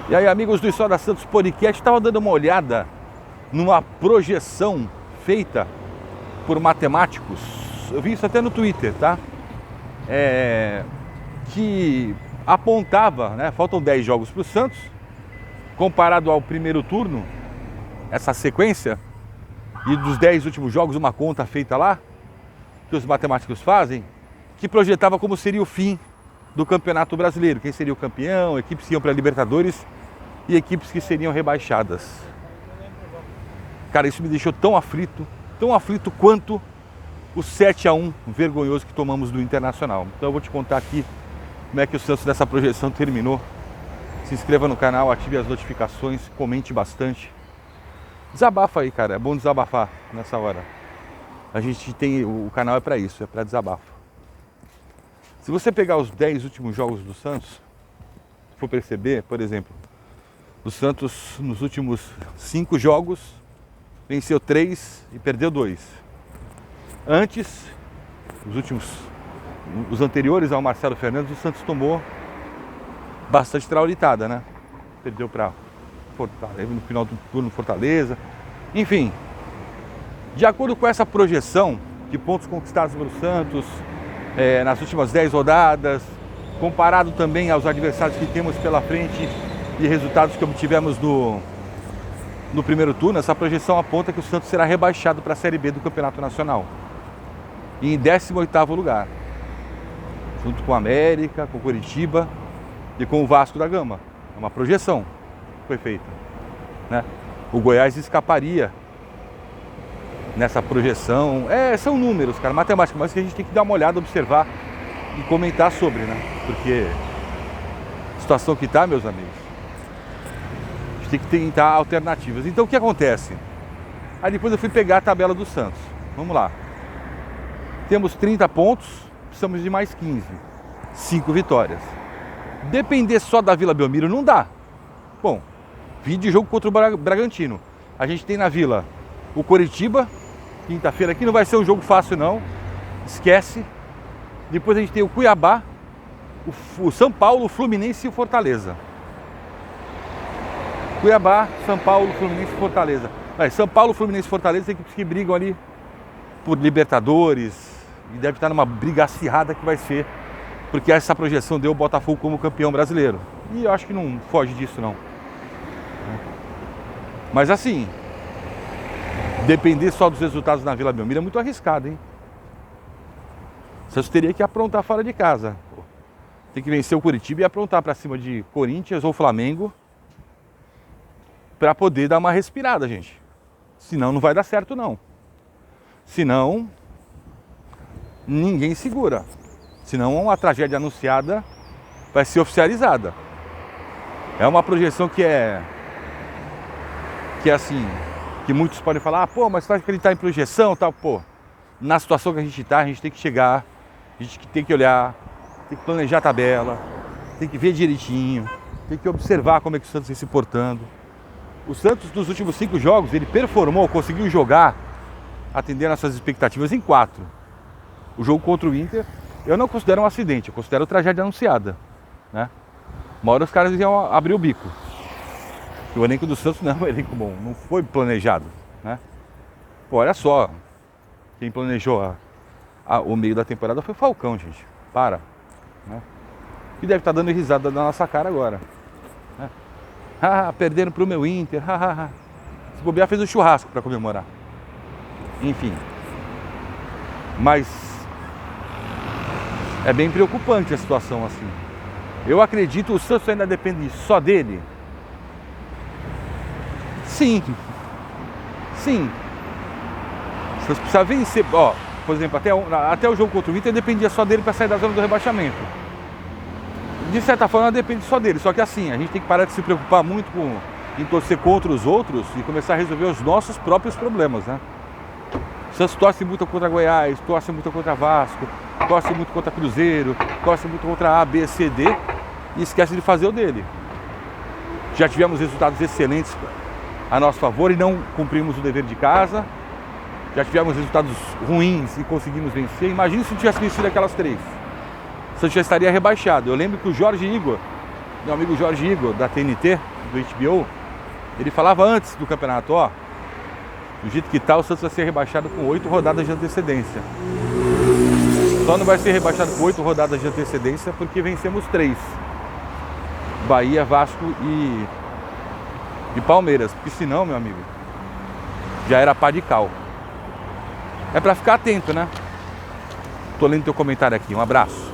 E aí, amigos do História Santos Podcast, estava dando uma olhada numa projeção feita por matemáticos. Eu vi isso até no Twitter, tá? Que apontava, né? Faltam 10 jogos para o Santos, comparado ao primeiro turno, essa sequência, e dos 10 últimos jogos, uma conta feita lá, que os matemáticos fazem, que projetava como seria o fim do Campeonato Brasileiro, quem seria o campeão, equipes que iam para a Libertadores e equipes que seriam rebaixadas. Cara, isso me deixou tão aflito quanto o 7-1 vergonhoso que tomamos do Internacional. Então eu vou te contar aqui como é que o Santos dessa projeção terminou. Se inscreva no canal, ative as notificações, comente bastante. Desabafa aí, cara, é bom desabafar nessa hora. A gente tem, o canal é para isso, é para desabafo. Se você pegar os 10 últimos jogos do Santos, for perceber, por exemplo, o Santos nos últimos 5 jogos venceu 3 e perdeu 2. Antes, os anteriores ao Marcelo Fernandes, o Santos tomou bastante traulitada, né? Perdeu para Fortaleza, no final do turno Fortaleza. Enfim, de acordo com essa projeção de pontos conquistados pelo Santos nas últimas 10 rodadas, comparado também aos adversários que temos pela frente e resultados que obtivemos no primeiro turno, essa projeção aponta que o Santos será rebaixado para a Série B do Campeonato Nacional. E em 18º lugar, junto com o América, com o Coritiba e com o Vasco da Gama. É uma projeção que foi feita, né? O Goiás escaparia nessa projeção. São números, cara, matemática, mas que a gente tem que dar uma olhada, observar e comentar sobre, né? Porque a situação que está, meus amigos, a gente tem que tentar alternativas. Então o que acontece? Aí depois eu fui pegar a tabela do Santos. Vamos lá. Temos 30 pontos, precisamos de mais 15. 5 vitórias. Depender só da Vila Belmiro não dá. Bom, vídeo jogo contra o Bragantino. A gente tem na Vila o Coritiba, quinta-feira aqui, não vai ser um jogo fácil não. Esquece. Depois a gente tem o Cuiabá, o São Paulo, o Fluminense e o Fortaleza. Cuiabá, São Paulo, Fluminense e Fortaleza. São Paulo, Fluminense e Fortaleza, equipes que brigam ali por Libertadores, e deve estar numa briga acirrada que vai ser, porque essa projeção deu o Botafogo como campeão brasileiro. E eu acho que não foge disso não. Mas assim, depender só dos resultados na Vila Belmiro é muito arriscado, hein? Você teria que aprontar fora de casa. Tem que vencer o Coritiba e aprontar para cima de Corinthians ou Flamengo para poder dar uma respirada, gente. Senão não vai dar certo não. Senão ninguém segura. Senão a tragédia anunciada vai ser oficializada. É uma projeção que é assim, que muitos podem falar, pô, mas vai acreditar em projeção, tal, pô. Na situação que a gente está, a gente tem que chegar, a gente tem que olhar, tem que planejar a tabela, tem que ver direitinho, tem que observar como é que o Santos vem se portando. O Santos, nos últimos 5 jogos, ele performou, conseguiu jogar, atendendo às suas expectativas em 4. O jogo contra o Inter, eu não considero um acidente, eu considero tragédia anunciada, né? Uma hora os caras iam abrir o bico. O elenco do Santos não é um elenco bom, não foi planejado, né? Pô, olha só, quem planejou o meio da temporada foi o Falcão, gente. Para, né? Que deve estar dando risada na nossa cara agora, né? Perdendo pro meu Inter, Se bobear, fez um churrasco para comemorar. Enfim. Mas é bem preocupante a situação assim. Eu acredito que o Santos ainda depende só dele. Sim. O Santos precisa vencer. Ó, por exemplo, até o jogo contra o Inter dependia só dele para sair da zona do rebaixamento. De certa forma depende só dele. Só que assim, a gente tem que parar de se preocupar muito em torcer contra os outros e começar a resolver os nossos próprios problemas, né? O Santos torce muito contra Goiás, torce muito contra Vasco, torce muito contra Cruzeiro, torce muito contra A, B, C, D e esquece de fazer o dele. Já tivemos resultados excelentes a nosso favor e não cumprimos o dever de casa. Já tivemos resultados ruins e conseguimos vencer. Imagina se não tivesse vencido aquelas 3. O Santos já estaria rebaixado. Eu lembro que o Jorge Igor, meu amigo Jorge Igor, da TNT, do HBO, ele falava antes do campeonato, ó, do jeito que tá, o Santos vai ser rebaixado com 8 rodadas de antecedência. Só não vai ser rebaixado com 8 rodadas de antecedência porque vencemos 3. Bahia, Vasco e Palmeiras. Porque senão, meu amigo, já era pá de cal. É pra ficar atento, né? Tô lendo teu comentário aqui. Um abraço.